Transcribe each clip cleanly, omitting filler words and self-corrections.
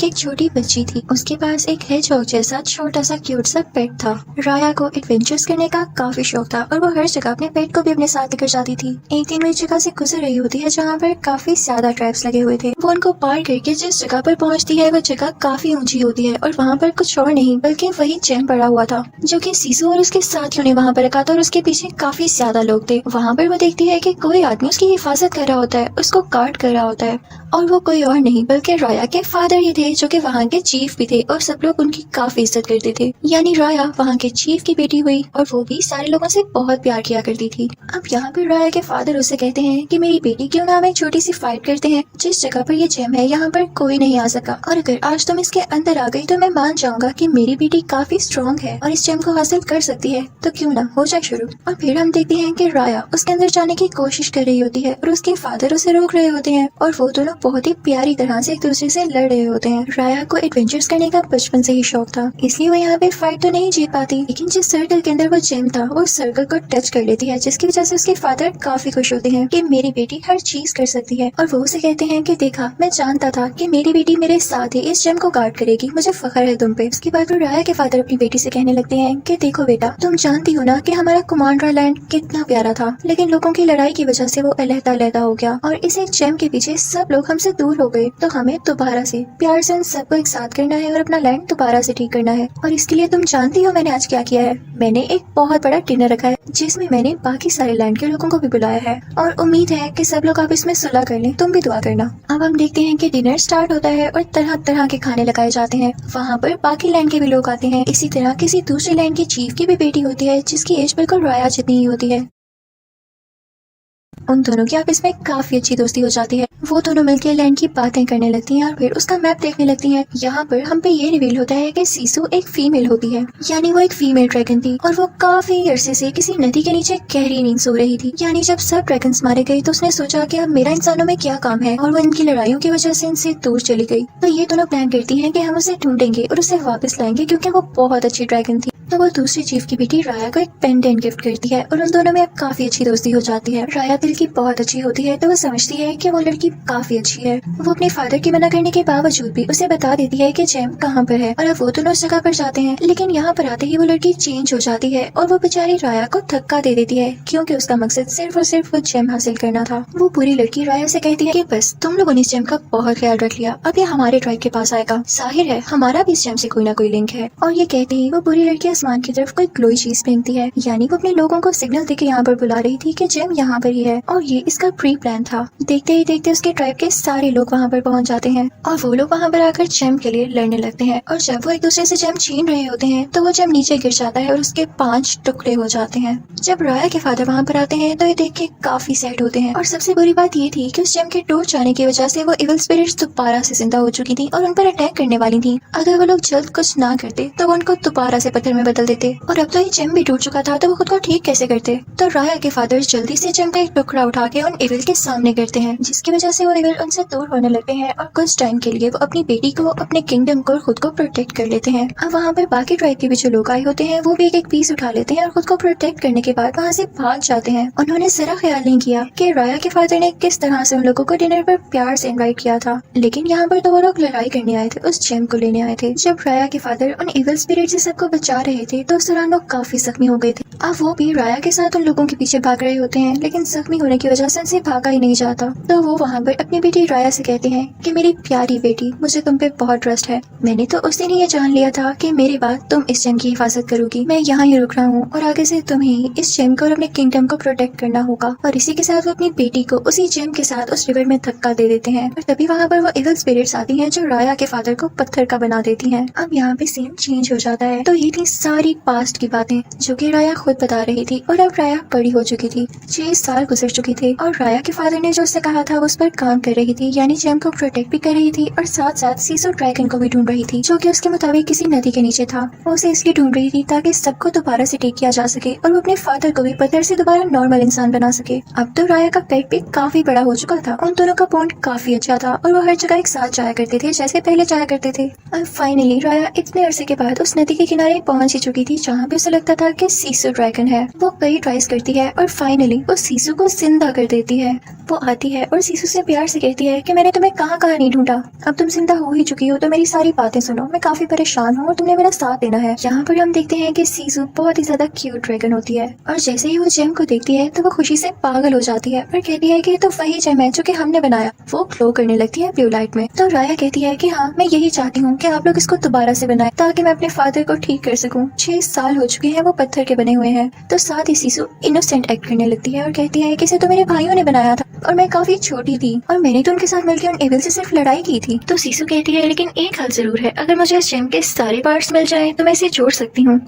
कि एक छोटी बच्ची थी। उसके पास एक हेजहॉग जैसा छोटा सा क्यूट सा पेट था। राया को एडवेंचर्स करने का काफी शौक था और वो हर जगह अपने पेट को भी अपने साथ लेकर जाती थी। एक दिन वो एक जगह से गुजर रही होती है जहाँ पर काफी ज्यादा ट्रैप्स लगे हुए थे। वो उनको पार करके जिस जगह पर पहुँचती है वो जगह काफी ऊंची होती है और वहाँ पर कुछ और नहीं बल्कि वही जेम पड़ा हुआ था जो कि सीसू और उसके साथियों ने वहाँ पर रखा था और उसके पीछे काफी ज्यादा लोग थे। वहाँ पर वो देखती है कि कोई आदमी उसकी हिफाजत कर रहा होता है, उसको गार्ड कर रहा होता है और वो कोई और नहीं बल्कि राया के फादर ही थे जो कि वहाँ के चीफ भी थे और सब लोग उनकी काफी इज्जत करते थे। यानी राया वहाँ के चीफ की बेटी हुई और वो भी सारे लोगों से बहुत प्यार किया करती थी। अब यहाँ पर राया के फादर उसे कहते हैं कि मेरी बेटी क्यों ना हम एक छोटी सी फाइट करते हैं। जिस जगह पर ये जेम है यहाँ पर कोई नहीं आ सका और अगर आज तुम इसके अंदर आ गई तो मैं मान जाऊंगा कि मेरी बेटी काफी स्ट्रॉन्ग है और इस जेम को हासिल कर सकती है, तो क्यों ना हो जाए शुरू। और फिर हम देखते हैं कि राया उसके अंदर जाने की कोशिश कर रही होती है और उसके फादर उसे रोक रहे होते हैं और वो दोनों बहुत ही प्यारी तरह से एक दूसरे से लड़ रहे होते हैं। राया को एडवेंचर्स करने का बचपन से ही शौक था, इसलिए वो यहाँ पे फाइट तो नहीं जीत पाती, लेकिन जिस सर्कल के अंदर वो जेम था वो सर्कल को टच कर लेती है जिसकी वजह से उसके फादर काफी खुश होते हैं कि मेरी बेटी हर चीज कर सकती है। और वो उसे कहते हैं कि देखा, मैं जानता था कि मेरी बेटी मेरे साथ ही इस जेम को गार्ड करेगी, मुझे फख्र है तुम पे। उसके बाद राया के फादर अपनी बेटी से कहने लगते हैं कि देखो बेटा, तुम जानती हो ना कि हमारा कुमांड्रा लैंड कितना प्यारा था, लेकिन लोगों की लड़ाई की वजह से वो अलहदा हो गया और इस एक जेम के पीछे सब लोग हमसे दूर हो गए। तो हमें दोबारा से प्यार से उन सबको एक साथ करना है और अपना लैंड दोबारा से ठीक करना है। और इसके लिए तुम जानती हो मैंने आज क्या किया है? मैंने एक बहुत बड़ा डिनर रखा है जिसमें मैंने बाकी सारे लैंड के लोगों को भी बुलाया है और उम्मीद है कि सब लोग आप इसमें सुलह कर लें, तुम भी दुआ करना। अब हम देखते हैं कि डिनर स्टार्ट होता है और तरह तरह के खाने लगाए जाते हैं। वहाँ पर बाकी लैंड के भी लोग आते हैं। इसी तरह किसी दूसरे लैंड की चीफ की भी बेटी होती है जिसकी एज बिल्कुल राया जितनी ही होती है। उन दोनों की आपस में काफी अच्छी दोस्ती हो जाती है। वो दोनों मिलकर लैंड की बातें करने लगती हैं और फिर उसका मैप देखने लगती हैं। यहाँ पर हम पे ये रिवील होता है कि सीसू एक फीमेल होती है, यानी वो एक फीमेल ड्रैगन थी और वो काफी अरसे से किसी नदी के नीचे गहरी नींद सो रही थी। यानी जब सब ड्रैगन्स मारे गए तो उसने सोचा कि अब मेरा इंसानों में क्या काम है और वो इनकी लड़ाइयों की वजह से इनसे दूर चली गई। तो ये दोनों प्लान करती है कि हम उसे ढूंढेंगे और उसे वापस लाएंगे क्योंकि वो बहुत अच्छी ड्रैगन थी। तो वो दूसरी चीफ की बेटी राया को एक पेंडेंट गिफ्ट करती है और उन दोनों में अब काफी अच्छी दोस्ती हो जाती है। राया दिल की बहुत अच्छी होती है तो वो समझती है कि वो लड़की काफी अच्छी है। वो अपने फादर की मना करने के बावजूद भी उसे बता देती है कि जेम कहाँ पर है और अब वो दोनों उस जगह पर जाते हैं। लेकिन यहाँ पर आते ही वो लड़की चेंज हो जाती है और वो बेचारी राया को धक्का दे देती है क्योंकि उसका मकसद सिर्फ और सिर्फ वो जेम हासिल करना था। वो पूरी लड़की राया से कहती है कि बस तुम लोगों ने इस जेम का बहुत ख्याल रख लिया, अब ये हमारे ट्राइब के पास आएगा, जाहिर है हमारा भी इस जेम से कोई ना कोई लिंक है। और ये कहते ही वो पूरी लड़की आसमान की तरफ कोई ग्लोई चीज फेंकती है, यानी वो अपने लोगों को सिग्नल देके यहाँ पर बुला रही थी कि जेम यहाँ पर ही है और ये इसका प्री प्लान था। देखते ही देखते उसके ट्राइब के सारे लोग वहाँ पर पहुँच जाते हैं और वो लोग वहाँ पर आकर जेम के लिए लड़ने लगते हैं। और जब वो एक दूसरे से जेम छीन रहे होते हैं तो वो जेम नीचे गिर जाता है और उसके 5 टुकड़े हो जाते हैं। जब राया के फादर वहाँ पर आते हैं तो ये देख के काफी सैड होते हैं और सबसे बुरी बात ये थी कि उस जेम के टूट जाने की वजह से वो इविल स्पिरिट्स दोबारा से जिंदा हो चुकी थी और उन पर अटैक करने वाली थी। अगर वो लोग जल्द कुछ ना करते तो वो उनको दोबारा से पत्थर में बदल देते और अब तो ये जेम भी टूट चुका था तो वो खुद को ठीक कैसे करते। तो राया के फादर जल्दी से जेम का एक टुकड़ा उठा के उन इविल के सामने करते हैं जिसकी वजह से वो इविल उनसे दूर होने लगते हैं और कुछ टाइम के लिए वो अपनी बेटी को, अपने किंगडम को, खुद को प्रोटेक्ट कर लेते हैं। अब वहाँ पर बाकी ट्राइब के भी जो लोग आए होते हैं वो भी एक पीस उठा लेते हैं और खुद को प्रोटेक्ट करने के बाद वहाँ से भाग जाते हैं। उन्होंने जरा ख्याल नहीं किया कि राया के फादर ने किस तरह से उन लोगों को डिनर पर प्यार से इन्वाइट किया था, लेकिन यहाँ पर तो वो लोग लड़ाई करने आए थे, उस जेम को लेने आए थे। जब राया के फादर उन इविल स्पिरिट से सबको बचा रहे थे तो उस दौरान लोग काफी जख्मी हो गए थे। अब वो भी राया के साथ उन लोगों के पीछे भाग रहे होते हैं, लेकिन जख्मी होने की वजह से उनसे भागा ही नहीं जाता। तो वो वहाँ पर अपनी बेटी राया से कहते हैं कि मेरी प्यारी बेटी, मुझे तुम पे बहुत ट्रस्ट है। मैंने तो उस दिन ही ये जान लिया था कि मेरे बाद तुम इस जेम की हिफाजत करोगी। मैं यहाँ ही रुक रहा हूँ और आगे से तुम्हें इस जेम को और अपने किंगडम को प्रोटेक्ट करना होगा। और इसी के साथ वो अपनी बेटी को उसी जेम के साथ उस रिवर में धक्का दे देते हैं और तभी वहाँ पर वो इविल स्पिरिट्स आती हैं जो राया के फादर को पत्थर का बना देती हैं। अब यहाँ पे सीन चेंज हो जाता है। तो ये थी सारी पास्ट की बातें जो कि राया खुद बता रही थी और अब राया बड़ी हो चुकी थी, 6 साल गुजर चुके थे और राया के फादर ने जो उससे कहा था उस पर काम कर रही थी, यानी जेम को प्रोटेक्ट भी कर रही थी और साथ साथ सीसो ड्रैगन को भी ढूंढ रही थी जो कि उसके मुताबिक किसी नदी के नीचे था। वो उसे इसलिए ढूंढ रही थी ताकि सबको दोबारा से टेक किया जा सके और वो अपने फादर को भी पत्थर से दोबारा नॉर्मल इंसान बना सके। अब तो राया का पेट भी काफी बड़ा हो चुका था, उन दोनों का बॉन्ड काफी अच्छा था और वो हर जगह एक साथ जाया करते थे जैसे पहले जाया करते थे। अब फाइनली राया इतने अरसे के बाद उस नदी के किनारे पहुंच ही चुकी थी जहाँ पे उसे लगता था कि सीसो ड्रैगन है। वो कई ट्राइज करती है और फाइनली वो सीसू को जिंदा कर देती है। वो आती है और सीसू से प्यार से कहती है कि मैंने तुम्हें कहाँ कहाँ नहीं ढूंढा, अब तुम जिंदा हो ही चुकी हो तो मेरी सारी बातें सुनो, मैं काफी परेशान हूँ और तुमने मेरा साथ देना है। यहाँ पर हम देखते हैं कि सीसू बहुत ही ज्यादा क्यूट ड्रैगन होती है और जैसे ही वो जेम को देखती है तो वो खुशी से पागल हो जाती है और कहती है कि ये तो वही जेम है जो कि हमने बनाया। वो ग्लो करने लगती है ब्लू लाइट में। तो राया कहती है कि हाँ, मैं यही चाहती हूँ कि आप लोग इसको दोबारा से बनाएं ताकि मैं अपने फादर को ठीक कर सकूं। 6 साल हो चुके हैं, वो पत्थर के बने हुए हैं। तो साथ ही सीसू इनोसेंट एक्ट करने लगती है और कहती है कि इसे तो मेरे भाइयों ने बनाया था और मैं काफी छोटी थी और मैंने तो उनके साथ मिलकर उन एविल से सिर्फ लड़ाई की थी। तो सीसू कहती है लेकिन एक हाल जरूर है, अगर मुझे इस जेम के सारे पार्ट्स मिल जाए तो मैं इसे जोड़ सकती हूँ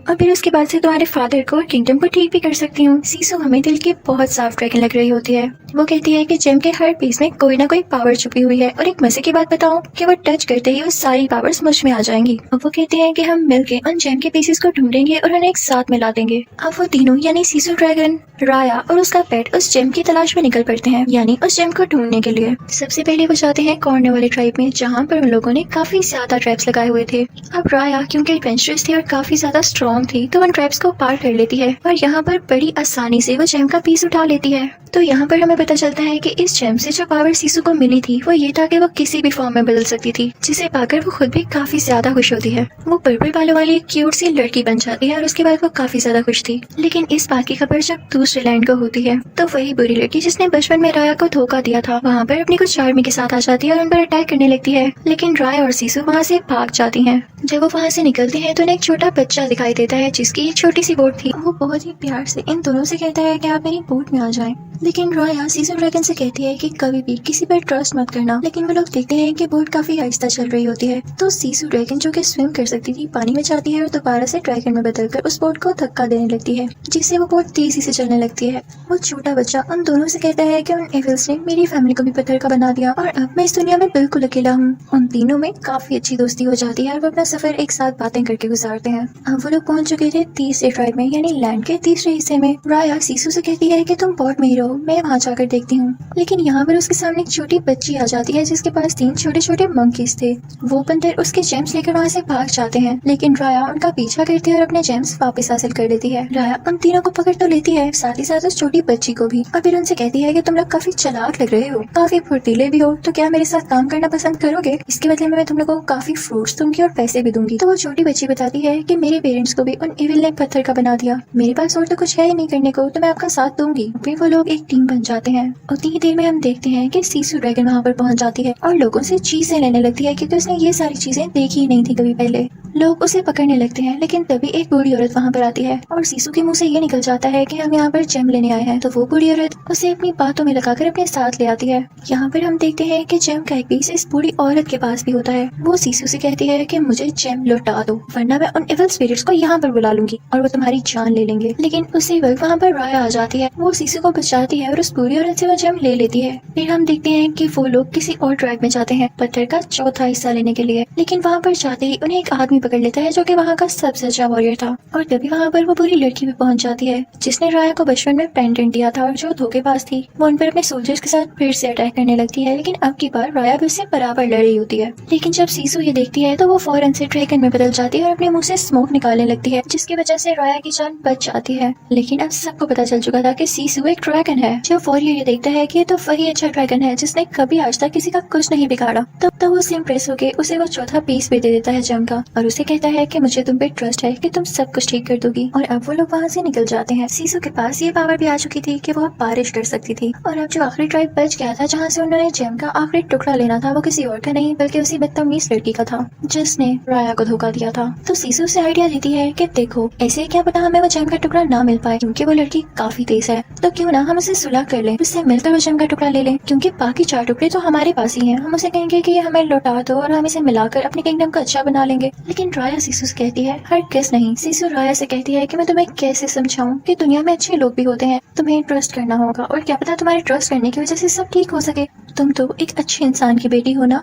और फिर उसके बाद से तुम्हारे फादर को और किंगडम को ठीक भी कर सकती हूँ। सीसू हमें दिल की बहुत साफ ड्रैगन लग रही होती है। वो कहती है कि जेम के हर पीस में कोई ना कोई पावर छुपी हुई है और एक मजे की बात बताऊं कि वो टच करते ही वो सारी पावर्स मुझ में आ जाएंगी। और वो कहते हैं कि हम मिलकर उन जेम के पीसेस को ढूंढेंगे और उन्हें एक साथ मिला देंगे। अब वो तीनों यानी सीसू ड्रैगन, राया और उसका पेट उस जेम की तलाश में निकल पड़ते हैं, यानी उस जेम को ढूंढने के लिए। सबसे पहले वो जाते हैं कॉर्नर वाले ट्राइब में जहाँ पर उन लोगों ने काफी ज्यादा ट्रैप्स लगाए हुए थे। अब राया क्योंकि एडवेंचरस थी और काफी ज्यादा स्ट्रॉन्ग थी तो उन ट्रैप्स को पार कर लेती है और यहाँ पर बड़ी आसानी से वो जेम का पीस उठा लेती है। तो यहाँ पर हमें पता चलता है कि इस जेम से जो पावर सीसू को मिली थी वो ये था कि वो किसी भी फॉर्म में बदल सकती थी, जिसे पाकर वो खुद भी काफी ज्यादा खुश होती है। वो पर्पल बालों वाली क्यूट सी लड़की बन जाती है और उसके बाद वो काफी ज्यादा खुश थी। लेकिन इस बात की खबर जब दूसरे लैंड को होती है तो वही बुरी लड़की जिसने बचपन में राया को धोखा दिया था वहाँ पर अपनी कुछ आर्मी के साथ आ जाती है और उन पर अटैक करने लगती है। लेकिन राया और सीसू वहाँ से भाग जाती है। जब वो वहाँ से निकलते हैं तो उन्हें एक छोटा बच्चा दिखाई देता है जिसकी एक छोटी सी बोट थी। वो बहुत ही प्यार से इन दोनों से कहता है कि आप मेरी बोट में आ जाएं। लेकिन राया सीसू ड्रैगन से कहती है कि कभी भी किसी पर ट्रस्ट मत करना। लेकिन वो लोग देखते हैं कि बोट काफी आहिस्ता चल रही होती है। तो सीसू ड्रैगन जो कि स्विम कर सकती थी पानी में जाती है और दोबारा से ड्रैगन में बदलकर उस बोट को धक्का देने लगती है, जिससे वो बोट तेजी से चलने लगती है। वो छोटा बच्चा उन दोनों से कहता है कि उन एविल्स ने मेरी फैमिली को भी पत्थर का बना दिया और अब मैं इस दुनिया में बिल्कुल अकेला हूँ। उन तीनों में काफी अच्छी दोस्ती हो जाती है और वो अपना सफर एक साथ बातें करके गुजारते हैं। अब वो लोग पहुंच चुके थे तीसरे ट्राइब में यानी लैंड के तीसरे हिस्से में। राया सीसू से कहती है कि तुम बोट में ही रहो, मैं वहाँ जाकर देखती हूँ। लेकिन यहाँ पर उसके सामने एक छोटी बच्ची आ जाती है जिसके पास 3 छोटे छोटे मंकीज थे। वो बंदर उसके जेम्स लेकर वहाँ से भाग जाते हैं, लेकिन राया उनका पीछा करती है और अपने जेम्स वापस हासिल कर लेती है। राया उन तीनों को पकड़ तो लेती है, साथ ही साथ उस छोटी बच्ची को भी, और फिर उनसे कहती है कि तुम लोग काफी चालाक लग रहे हो, काफी फुर्तीले भी हो, तो क्या मेरे साथ काम करना पसंद करोगे? इसके बदले में मैं तुम लोगों को काफी फ्रूट्स दूंगी और पैसे भी दूंगी। तो वो छोटी बच्ची बताती है कि मेरे पेरेंट्स को भी उन एविल ने पत्थर का बना दिया, मेरे पास और तो कुछ है ही नहीं करने को, तो मैं आपका साथ दूंगी। फिर वो लोग एक टीम बन जाते हैं। उतनी ही देर में हम देखते हैं कि सीसू ड्रैगन वहाँ पर पहुँच जाती है और लोगों से चीजें लेने लगती है क्योंकि उसने ये सारी चीजें देखी ही नहीं थी कभी पहले। लोग उसे पकड़ने लगते हैं, लेकिन तभी एक बूढ़ी औरत वहाँ पर आती है और सीसू के मुंह से ये निकल जाता है कि हम यहाँ पर जेम लेने आए हैं। तो वो बूढ़ी औरत उसे अपनी बातों में लगाकर अपने साथ ले आती है। यहाँ पर हम देखते हैं कि जेम का एक पीस इस बूढ़ी औरत के पास भी होता है। वो सीसू से कहती है कि मुझे जेम लौटा दो वरना मैं उन एविल स्पिरिट्स को यहाँ पर बुला लूंगी और वो तुम्हारी जान ले लेंगे। लेकिन उसी वक्त वहाँ पर राया आ जाती है, वो सीसू को बचाती है और उस बूढ़ी औरत से वो जेम ले लेती है। फिर हम देखते हैं कि वो लोग किसी और ट्रैक में जाते हैं पत्थर का चौथा हिस्सा लेने के लिए। लेकिन वहाँ पर जाते ही उन्हें एक आदमी पकड़ लेता है जो कि वहाँ का सबसे अच्छा वॉरियर था। और तभी वहाँ पर वो बुरी लड़की भी पहुँच जाती है जिसने राया को बचपन में पेंडेंट दिया था और जो धोखेबाज थी। वो उन पर अपने सोल्जर्स के साथ फिर से अटैक करने लगती है, लेकिन अब की बार राया भी उससे बराबर लड़ रही होती है। लेकिन जब सीसू ये देखती है तो वो फौरन से ड्रैगन में बदल जाती है और अपने मुंह से स्मोक निकालने लगती है, जिसकी वजह से राया की जान बच जाती है। लेकिन अब सबको पता चल चुका था कि सीसू एक ड्रैगन है। जब वॉरियर ये देखता है कि ये तो वही अच्छा ड्रैगन है जिसने कभी आज तक किसी का कुछ नहीं बिगाड़ा, तब तो वो उसे इम्प्रेस होके उसे वो चौथा पीस भी दे देता है जेम का और उसे कहता है कि मुझे तुम पे ट्रस्ट है कि तुम सब कुछ ठीक कर दोगी। और अब वो लोग वहाँ से निकल जाते हैं। सीसू के पास ये पावर भी आ चुकी थी कि वो बारिश कर सकती थी। और अब जो आखिरी ट्राइब बच गया था जहाँ से उन्होंने जेम का आखिरी टुकड़ा लेना था, वो किसी और का नहीं बल्कि उसी बदतमीज लड़की का था जिसने राया को धोखा दिया था। तो सीसू से आइडिया देती है कि देखो ऐसे क्या पता हमें वो जेम का टुकड़ा ना मिल पाए, क्योंकि वो लड़की काफी तेज है, तो क्यों ना हम उसे सुलह कर लें, उससे मिलकर वो जेम का टुकड़ा ले लें, क्योंकि बाकी 4 टुकड़े तो हमारे पास ही हैं। हम उसे कहेंगे कि ये हमें लौटा दो और हम इसे मिलाकर अपने किंगडम को अच्छा बना लेंगे। लेकिन राया सीसू से कहती है हरगिज़ नहीं। सीसू राया से कहती है कि मैं तुम्हें कैसे समझाऊं कि दुनिया में अच्छे लोग भी होते हैं, तुम्हें ट्रस्ट करना होगा और क्या पता तुम्हारे ट्रस्ट करने की वजह से सब ठीक हो सके। तुम तो एक अच्छे इंसान की बेटी हो ना।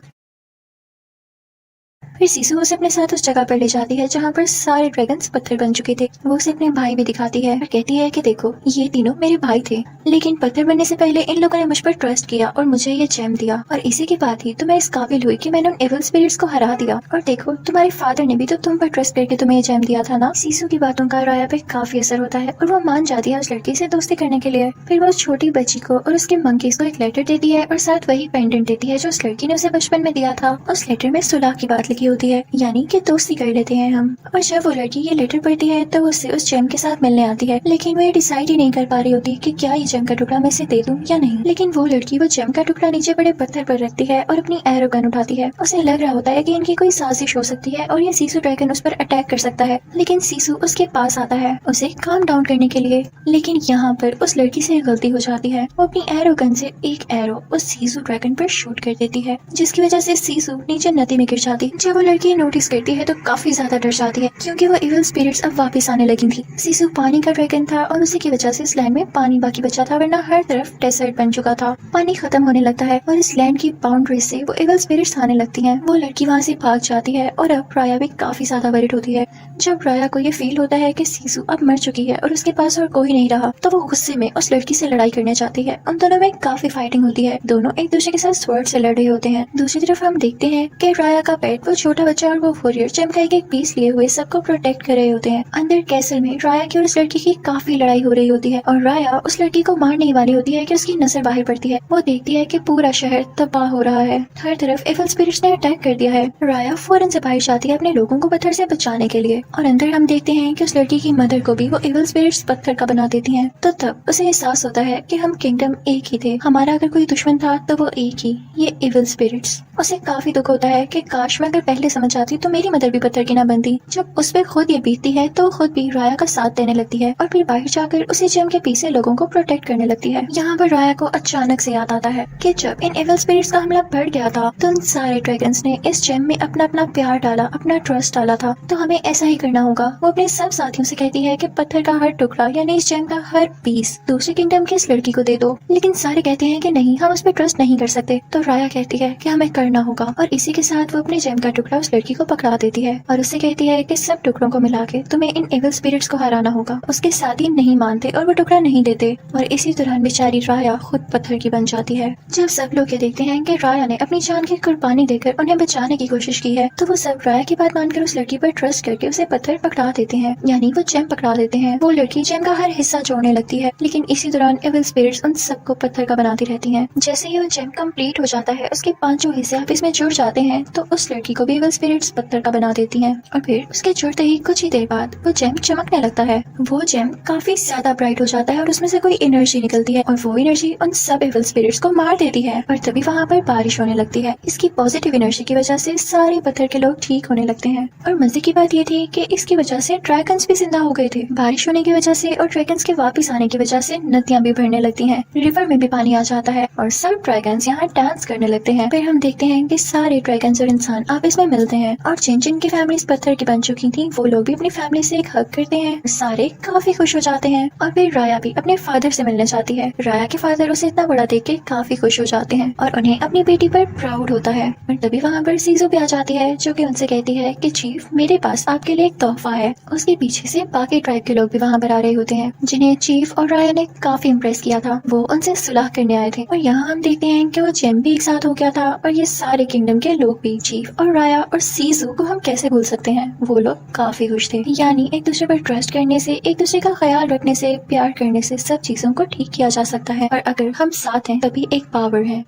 फिर सीसू उसे अपने साथ उस जगह पर ले जाती है जहाँ पर सारे ड्रैगन्स पत्थर बन चुके थे। वो उसे अपने भाई भी दिखाती है और कहती है कि देखो ये तीनों मेरे भाई थे, लेकिन पत्थर बनने से पहले इन लोगों ने मुझ पर ट्रस्ट किया और मुझे ये जेम दिया, और इसी के बाद ही तो मैं इस काबिल हुई कि मैंने उन एविल स्पिरिट्स को हरा दिया। और देखो तुम्हारे फादर ने भी तो तुम पर ट्रस्ट करके तुम्हें ये जेम दिया था ना। सीसू की बातों का राया पे काफी असर होता है और वो मान जाती है उस लड़की से दोस्ती करने के लिए। फिर वो उस छोटी बच्ची को और उसके मंकीज को एक लेटर देती है और साथ वही पेंडेंट देती है जो उस लड़की ने उसे बचपन में दिया था। उस लेटर में सुलह की बात लिखी होती है, यानी कि दोस्ती कर लेते हैं हम। और जब वो लड़की ये लेटर पढ़ती है तो उससे उस जेम के साथ मिलने आती है, लेकिन वो ये डिसाइड ही नहीं कर पा रही होती कि क्या ये जेम का टुकड़ा मैं इसे दे दूं या नहीं। लेकिन वो लड़की वो जेम का टुकड़ा नीचे बड़े पत्थर पर रखती है और अपनी एरो गन उठाती है। उसे लग रहा होता है कि इनकी कोई साजिश हो सकती है और ये सीसू ड्रैगन उस पर अटैक कर सकता है, लेकिन सीसू उसके पास आता है उसे काम डाउन करने के लिए। लेकिन यहाँ पर उस लड़की से गलती हो जाती है, वो अपनी एरो गन से एक एरो उस सीसू ड्रैगन पर शूट कर देती है, जिसकी वजह से सीसू नीचे नदी में गिर जाती है। जब वो लड़की नोटिस करती है तो काफी ज्यादा डर जाती है, क्योंकि वो इविल स्पिरिट्स अब वापस आने लगी थी। सीसू पानी का ड्रैगन था और उसी की वजह से इस लैंड में पानी बाकी बचा था, वरना हर तरफ डेजर्ट बन चुका था। पानी खत्म होने लगता है और इस लैंड की बाउंड्री से वो इविल स्पिरिट्स आने लगती हैं। वो लड़की वहाँ से भाग जाती है और अब राया भी काफी ज्यादा वरिड होती है। जब राया को ये फील होता है कि सीसू अब मर चुकी है और उसके पास और कोई नहीं रहा, तो वो गुस्से में उस लड़की से लड़ाई करने जाती है। उन दोनों में काफी फाइटिंग होती है, दोनों एक दूसरे के साथ स्वॉर्ड से लड़ रहे होते हैं। दूसरी तरफ हम देखते हैं कि राया का पेट, वो छोटा बच्चा और वो वॉरियर जेम का एक पीस लिए हुए सबको प्रोटेक्ट कर रहे होते हैं। अंदर कैसल में राया की और उस लड़की की काफी लड़ाई हो रही होती है और राया उस लड़की को मारने ही वाली होती है कि उसकी नजर बाहर पड़ती है। वो देखती है कि पूरा शहर तबाह हो रहा है, हर तरफ इविल स्पिरिट्स ने अटैक कर दिया है। राया फौरन से बाहर जाती है अपने लोगों को पत्थर से बचाने के लिए, और अंदर हम देखते हैं कि उस लड़की की मदर को भी वो इविल स्पिरिट्स पत्थर का बना देती हैं। तो तब उसे एहसास होता है कि हम किंगडम एक ही थे, हमारा अगर कोई दुश्मन था तो वो एक ही, ये इविल स्पिरिट्स। उसे काफी दुख होता है कि काश मैं अगर पहले समझ आती तो मेरी मदर भी पत्थर की ना बनती। जब उस पर खुद ये बीतती है तो खुद भी राया का साथ देने लगती है और फिर बाहर जाकर उसी जेम के पीछे लोगों को प्रोटेक्ट करने लगती है। यहाँ पर राया को अचानक से याद आता है कि जब इन इविल स्पिरिट्स का हमला बढ़ गया था तो उन सारे ड्रैगन्स ने इस जेम में अपना अपना प्यार डाला, अपना ट्रस्ट डाला था, तो हमें ऐसा ही करना होगा। वो अपने सब साथियों से कहती है कि पत्थर का हर टुकड़ा यानी इस जेम का हर पीस दूसरे किंगडम की इस लड़की को दे दो, लेकिन सारे कहते हैं कि नहीं, हम उस पर ट्रस्ट नहीं कर सकते। तो राया कहती है कि हमें करना होगा, और इसी के साथ वो अपने जेम का टुकड़ा उस लड़की को पकड़ा देती है और उससे कहती है कि सब टुकड़ों को मिला के तुम्हें इन इविल स्पिरिट्स को हराना होगा। उसके साथी नहीं मानते और वो टुकड़ा नहीं देते, और इसी दौरान बेचारी राया खुद पत्थर की बन जाती है। जब सब लोग ये देखते हैं कि राया ने अपनी जान की कुर्बानी देकर उन्हें बचाने की कोशिश की है, तो वो सब राया की बात मानकर उस लड़की पर ट्रस्ट करके उसे पत्थर पकड़ा देते हैं, यानी वो जेम पकड़ा देते हैं। वो लड़की जेम का हर हिस्सा जोड़ने लगती है, लेकिन इसी दौरान इविल स्पिरिट्स उन सबको पत्थर का बनाती रहती हैं। जैसे ही वो जेम कंप्लीट हो जाता है, उसके पांचों हिस्से आपस में जुड़ जाते हैं, तो उस लड़की को भी इविल स्पिरिट्स पत्थर का बना देती हैं। और फिर उसके जुड़ते ही कुछ ही देर बाद वो जेम चमकने लगता है। वो जेम काफी ज्यादा ब्राइट हो जाता है और उसमें से कोई एनर्जी निकलती है और वो एनर्जी उन सब इविल स्पिरिट्स को मार देती है। और तभी वहाँ पर बारिश होने लगती है। इसकी पॉजिटिव एनर्जी की वजह से सारे पत्थर के लोग ठीक होने लगते हैं। और मजे की बात ये थी कि इसकी वजह से ड्रैगन्स भी जिंदा हो गए थे। बारिश होने की वजह से और ड्रैगन्स के वापस आने की वजह से नदियां भी भरने लगती हैं, रिवर में भी पानी आ जाता है और सब ड्रैगन्स यहाँ डांस करने लगते हैं। फिर हम देखते हैं कि सारे ड्रैगन्स और इंसान आपस में मिलते हैं, और जिन जिन की फैमिलीज पत्थर की बन चुकी थी वो लोग भी अपनी फैमिली से एक हग करते हैं। सारे काफी खुश हो जाते हैं। और फिर राया भी अपने फादर से मिलने जाती है। राया के फादर उसे इतना बड़ा देख के काफी खुश हो जाते हैं और उन्हें अपनी बेटी पर प्राउड होता है। और तभी वहाँ पर सीजो भी आ जाती है, जो कि उनसे कहती है कि चीफ, मेरे पास आपके लिए एक तोहफा है। उसके पीछे से बाकी ट्राइब के लोग भी वहाँ पर आ रहे होते हैं, जिन्हें चीफ और राया ने काफी इम्प्रेस किया था। वो उनसे सुलह करने आए थे। और यहाँ हम देखते हैं कि वो जेम भी एक साथ हो गया था और ये सारे किंगडम के लोग भी। चीफ और राया और सीजू को हम कैसे भूल सकते हैं, वो लोग काफी खुश थे। यानी एक दूसरे पर ट्रस्ट करने से, एक दूसरे का ख्याल रखने से, प्यार करने से सब चीजों को ठीक किया जा सकता है। और अगर हम साथ हैं तभी एक पावर है।